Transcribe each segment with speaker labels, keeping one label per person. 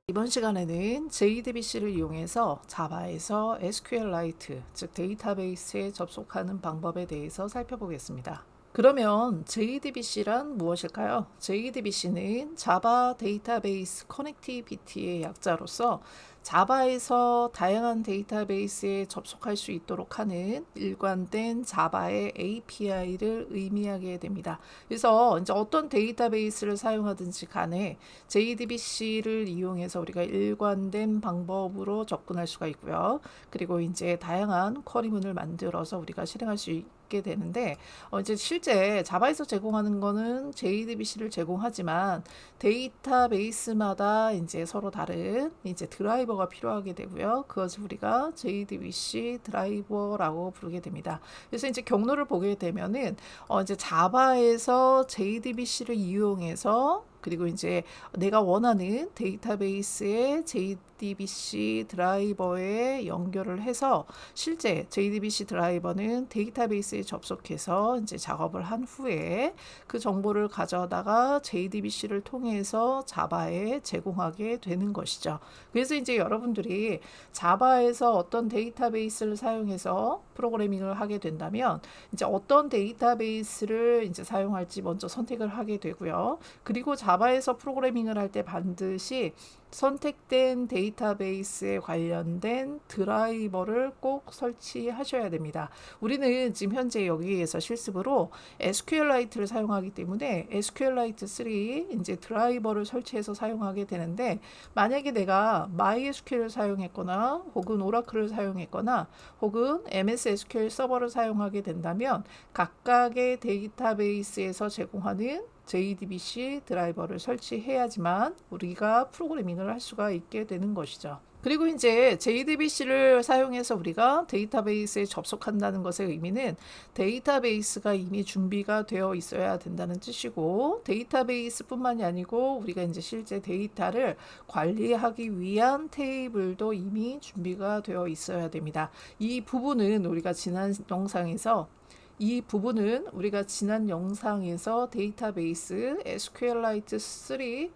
Speaker 1: 이번 시간에는 JDBC를 이용해서 자바에서 SQLite, 즉 데이터베이스에 접속하는 방법에 대해서 살펴보겠습니다. 그러면 JDBC란 무엇일까요? JDBC는 자바 데이터베이스 커넥티비티의 약자로서 자바에서 다양한 데이터베이스에 접속할 수 있도록 하는 일관된 자바의 API를 의미하게 됩니다. 그래서 이제 어떤 데이터베이스를 사용하든지 간에 JDBC를 이용해서 우리가 일관된 방법으로 접근할 수가 있고요. 그리고 이제 다양한 쿼리문을 만들어서 우리가 실행할 수 있게 되는데, 이제 실제 자바에서 제공하는 거는 JDBC를 제공하지만 데이터베이스마다 이제 서로 다른 이제 드라이버가 필요하게 되고요. 그것을 우리가 JDBC 드라이버라고 부르게 됩니다. 그래서 이제 경로를 보게 되면은 이제 자바에서 JDBC를 이용해서 그리고 이제 내가 원하는 데이터베이스의 JDBC 드라이버에 연결을 해서 실제 JDBC 드라이버는 데이터베이스에 접속해서 이제 작업을 한 후에 그 정보를 가져다가 JDBC를 통해서 자바에 제공하게 되는 것이죠. 그래서 이제 여러분들이 자바에서 어떤 데이터베이스를 사용해서 프로그래밍을 하게 된다면 이제 어떤 데이터베이스를 이제 사용할지 먼저 선택을 하게 되고요. 그리고 자바에서 프로그래밍을 할 때 반드시 선택된 데이터베이스에 관련된 드라이버를 꼭 설치하셔야 됩니다. 우리는 지금 현재 여기에서 실습으로 SQLite를 사용하기 때문에 SQLite 3 이제 드라이버를 설치해서 사용하게 되는데, 만약에 내가 MySQL을 사용했거나 혹은 오라클을 사용했거나 혹은 MS SQL 서버를 사용하게 된다면 각각의 데이터베이스에서 제공하는 JDBC 드라이버를 설치해야지만 우리가 프로그래밍을 할 수가 있게 되는 것이죠. 그리고 이제 JDBC를 사용해서 우리가 데이터베이스에 접속한다는 것의 의미는 데이터베이스가 이미 준비가 되어 있어야 된다는 뜻이고, 데이터베이스뿐만이 아니고 우리가 이제 실제 데이터를 관리하기 위한 테이블도 이미 준비가 되어 있어야 됩니다. 이 부분은 우리가 지난 영상에서 데이터베이스 SQLite 3의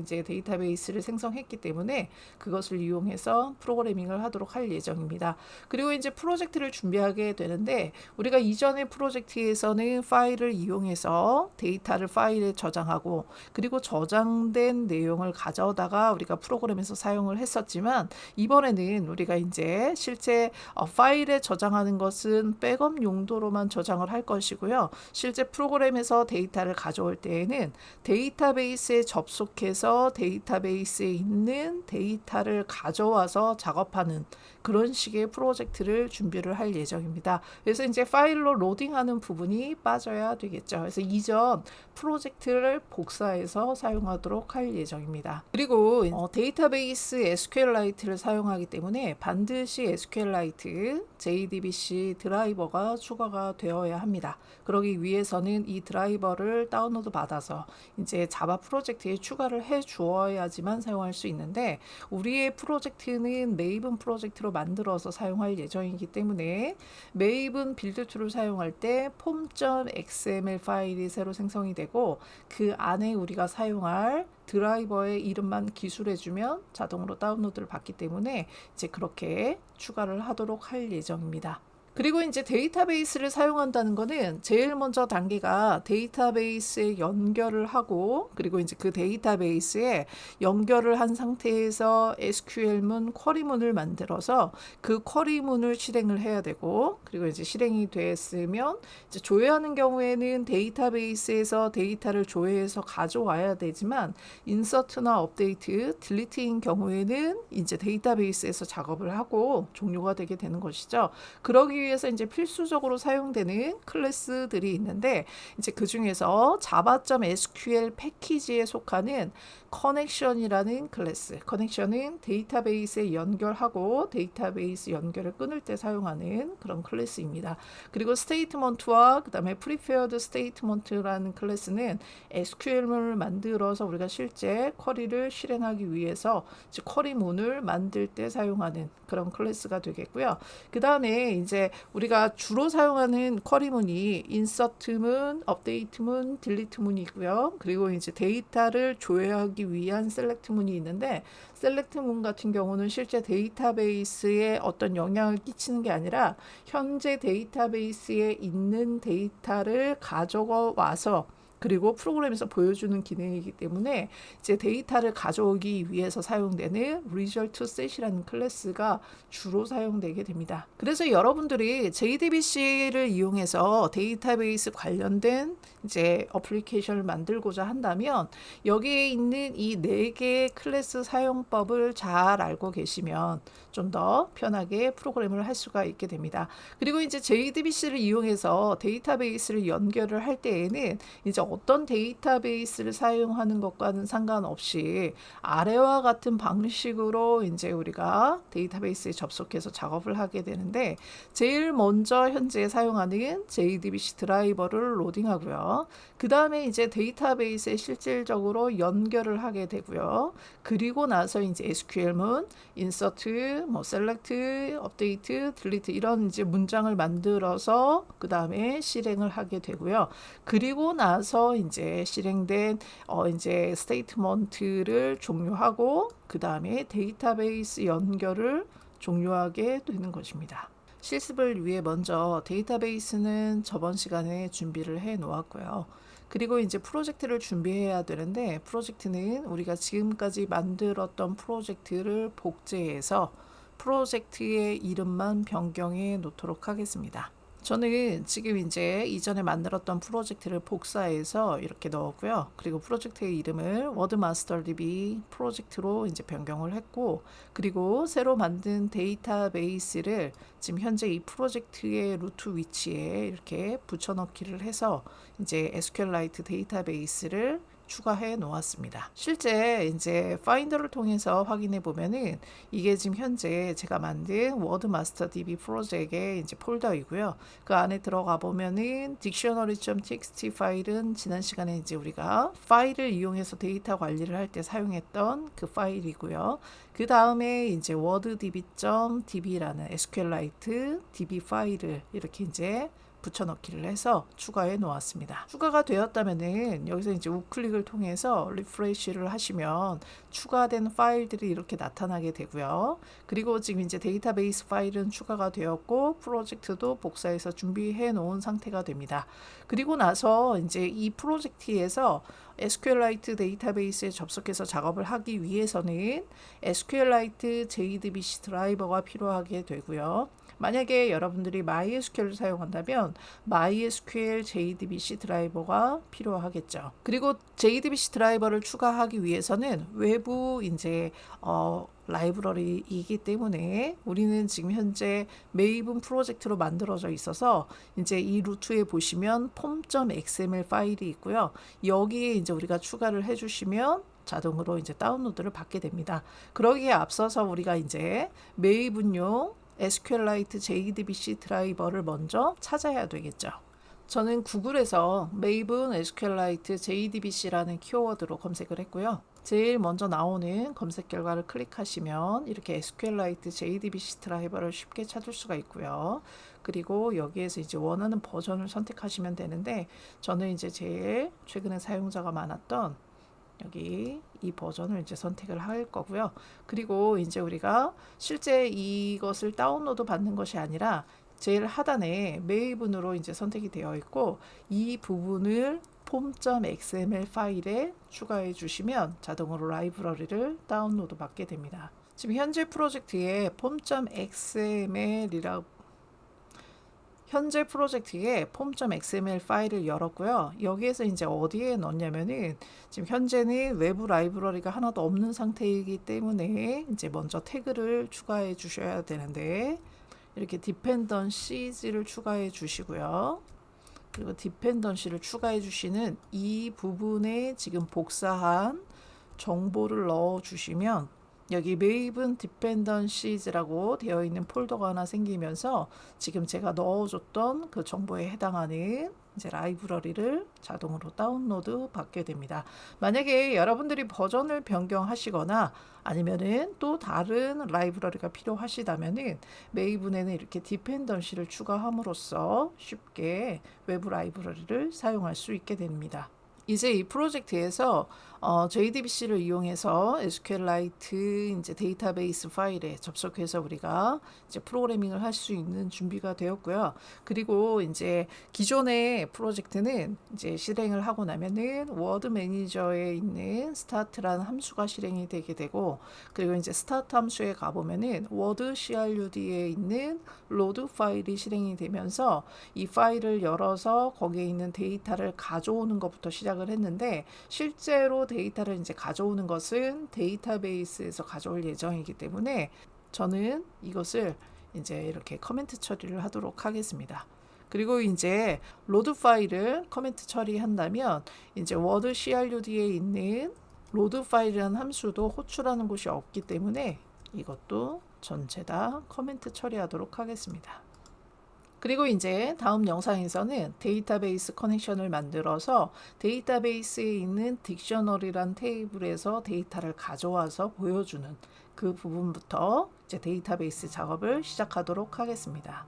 Speaker 1: 이제 데이터베이스를 생성했기 때문에 그것을 이용해서 프로그래밍을 하도록 할 예정입니다. 그리고 이제 프로젝트를 준비하게 되는데, 우리가 이전의 프로젝트에서는 파일을 이용해서 데이터를 파일에 저장하고 그리고 저장된 내용을 가져다가 우리가 프로그램에서 사용을 했었지만, 이번에는 우리가 이제 실제 파일에 저장하는 것은 백업 용도로만 저장을 할 것이고요. 실제 프로그램에서 데이터를 가져올 때에는 데이터베이스에 접속해서 데이터베이스에 있는 데이터를 가져와서 작업하는 그런 식의 프로젝트를 준비를 할 예정입니다. 그래서 이제 파일로 로딩하는 부분이 빠져야 되겠죠. 그래서 이전 프로젝트를 복사해서 사용하도록 할 예정입니다. 그리고 데이터베이스 SQLite를 사용하기 때문에 반드시 SQLite JDBC 드라이버가 추가가 되어야 합니다. 그러기 위해서는 이 드라이버를 다운로드 받아서 이제 자바 프로젝트에 추가를 해 주어야지만 사용할 수 있는데, 우리의 프로젝트는 메이븐 프로젝트로 만들어서 사용할 예정이기 때문에 메이븐 빌드 툴을 사용할 때 form.xml 파일이 새로 생성이 되고 그 안에 우리가 사용할 드라이버의 이름만 기술해주면 자동으로 다운로드를 받기 때문에 이제 그렇게 추가를 하도록 할 예정입니다. 그리고 이제 데이터베이스를 사용한다는 거는 제일 먼저 단계가 데이터베이스에 연결을 하고, 그리고 이제 그 데이터베이스에 연결을 한 상태에서 SQL문 쿼리문을 만들어서 그 쿼리문을 실행을 해야 되고, 그리고 이제 실행이 됐으면 이제 조회하는 경우에는 데이터베이스에서 데이터를 조회해서 가져와야 되지만, 인서트나 업데이트, 딜리트인 경우에는 이제 데이터베이스에서 작업을 하고 종료가 되게 되는 것이죠. 그러기 위해서 이제 필수적으로 사용되는 클래스들이 있는데, 이제 그 중에서 java.sql 패키지에 속하는 커넥션이라는 클래스. 커넥션은 데이터베이스에 연결하고 데이터베이스 연결을 끊을 때 사용하는 그런 클래스입니다. 그리고 스테이트먼트와 그 다음에 prepared statement라는 클래스는 SQL문을 만들어서 우리가 실제 쿼리를 실행하기 위해서 쿼리문을 만들 때 사용하는 그런 클래스가 되겠고요. 그 다음에 이제 우리가 주로 사용하는 쿼리문이 인서트문, 업데이트문, 딜리트문이고요. 그리고 이제 데이터를 조회하기 위한 셀렉트문이 있는데 셀렉트문 같은 경우는 실제 데이터베이스에 어떤 영향을 끼치는 게 아니라 현재 데이터베이스에 있는 데이터를 가져와 와서 그리고 프로그램에서 보여주는 기능이기 때문에 이제 데이터를 가져오기 위해서 사용되는 result set이라는 클래스가 주로 사용되게 됩니다. 그래서 여러분들이 JDBC를 이용해서 데이터베이스 관련된 이제 어플리케이션을 만들고자 한다면 여기에 있는 이 4개의 클래스 사용법을 잘 알고 계시면 좀 더 편하게 프로그램을 할 수가 있게 됩니다. 그리고 이제 JDBC를 이용해서 데이터베이스를 연결을 할 때에는 이제 어떤 데이터베이스를 사용하는 것과는 상관없이 아래와 같은 방식으로 이제 우리가 데이터베이스에 접속해서 작업을 하게 되는데 제일 먼저 현재 사용하는 JDBC 드라이버를 로딩하고요. 그 다음에 이제 데이터베이스에 실질적으로 연결을 하게 되고요. 그리고 나서 이제 SQL문, 인서트, 셀렉트, 업데이트, 딜리트 이런 이제 문장을 만들어서 그 다음에 실행을 하게 되고요. 그리고 나서 이제 실행된 이제 스테이트먼트를 종료하고 그 다음에 데이터베이스 연결을 종료하게 되는 것입니다. 실습을 위해 먼저 데이터베이스는 저번 시간에 준비를 해 놓았고요. 그리고 이제 프로젝트를 준비해야 되는데 프로젝트는 우리가 지금까지 만들었던 프로젝트를 복제해서 프로젝트의 이름만 변경해 놓도록 하겠습니다. 저는 지금 이제 이전에 만들었던 프로젝트를 복사해서 이렇게 넣었고요. 그리고 프로젝트의 이름을 워드마스터DB 프로젝트로 이제 변경을 했고, 그리고 새로 만든 데이터베이스를 지금 현재 이 프로젝트의 루트 위치에 이렇게 붙여넣기를 해서 이제 SQLite 데이터베이스를 추가해 놓았습니다. 실제 이제 파인더를 통해서 확인해 보면은 이게 지금 현재 제가 만든 워드마스터DB 프로젝트의 이제 폴더이고요. 그 안에 들어가 보면은 dictionary.txt 파일은 지난 시간에 이제 우리가 파일을 이용해서 데이터 관리를 할 때 사용했던 그 파일이고요. 그 다음에 이제 wordDB.db라는 SQLite DB 파일을 이렇게 이제 붙여넣기를 해서 추가해 놓았습니다. 추가가 되었다면은 여기서 이제 우클릭을 통해서 리프레시를 하시면 추가된 파일들이 이렇게 나타나게 되고요. 그리고 지금 이제 데이터베이스 파일은 추가가 되었고 프로젝트도 복사해서 준비해 놓은 상태가 됩니다. 그리고 나서 이제 이 프로젝트에서 SQLite 데이터베이스에 접속해서 작업을 하기 위해서는 SQLite JDBC 드라이버가 필요하게 되고요. 만약에 여러분들이 MySQL을 사용한다면 MySQL JDBC 드라이버가 필요하겠죠. 그리고 JDBC 드라이버를 추가하기 위해서는 외부 이제 라이브러리이기 때문에 우리는 지금 현재 메이븐 프로젝트로 만들어져 있어서 이제 이 루트에 보시면 pom.xml 파일이 있고요. 여기에 이제 우리가 추가를 해주시면 자동으로 이제 다운로드를 받게 됩니다. 그러기에 앞서서 우리가 이제 메이븐용 SQLite JDBC 드라이버를 먼저 찾아야 되겠죠. 저는 구글에서 Maven SQLite JDBC라는 키워드로 검색을 했고요. 제일 먼저 나오는 검색 결과를 클릭하시면 이렇게 SQLite JDBC 드라이버를 쉽게 찾을 수가 있고요. 그리고 여기에서 이제 원하는 버전을 선택하시면 되는데 저는 이제 제일 최근에 사용자가 많았던 여기 이 버전을 이제 선택을 할 거고요. 그리고 이제 우리가 실제 이것을 다운로드 받는 것이 아니라 제일 하단에 메이븐으로 이제 선택이 되어 있고 이 부분을 pom.xml 파일에 추가해 주시면 자동으로 라이브러리를 다운로드 받게 됩니다. 지금 현재 프로젝트에 pom.xml이라고 현재 프로젝트에 pom.xml 파일을 열었고요. 여기에서 이제 어디에 넣냐면은 지금 현재는 외부 라이브러리가 하나도 없는 상태이기 때문에 이제 먼저 태그를 추가해 주셔야 되는데 이렇게 dependencies를 추가해 주시고요. 그리고 dependency를 추가해 주시는 이 부분에 지금 복사한 정보를 넣어 주시면 여기 Maven Dependencies라고 되어 있는 폴더가 하나 생기면서 지금 제가 넣어줬던 그 정보에 해당하는 이제 라이브러리를 자동으로 다운로드 받게 됩니다. 만약에 여러분들이 버전을 변경하시거나 아니면은 또 다른 라이브러리가 필요하시다면은 메이븐에는 이렇게 디펜던시를 추가함으로써 쉽게 외부 라이브러리를 사용할 수 있게 됩니다. 이제 이 프로젝트에서 JDBC를 이용해서 SQLite 이제 데이터베이스 파일에 접속해서 우리가 이제 프로그래밍을 할 수 있는 준비가 되었고요. 그리고 이제 기존의 프로젝트는 이제 실행을 하고 나면은 워드 매니저에 있는 스타트라는 함수가 실행이 되게 되고, 그리고 이제 스타트 함수에 가보면은 워드 CRUD에 있는 로드 파일이 실행이 되면서 이 파일을 열어서 거기에 있는 데이터를 가져오는 것부터 시작을 했는데, 실제로 데이터를 이제 가져오는 것은 데이터베이스에서 가져올 예정이기 때문에 저는 이것을 이제 이렇게 커멘트 처리를 하도록 하겠습니다. 그리고 이제 로드 파일을 커멘트 처리한다면 이제 워드 CRUD에 있는 로드 파일이라는 함수도 호출하는 곳이 없기 때문에 이것도 전체 다 커멘트 처리하도록 하겠습니다. 그리고 이제 다음 영상에서는 데이터베이스 커넥션을 만들어서 데이터베이스에 있는 딕셔너리란 테이블에서 데이터를 가져와서 보여주는 그 부분부터 이제 데이터베이스 작업을 시작하도록 하겠습니다.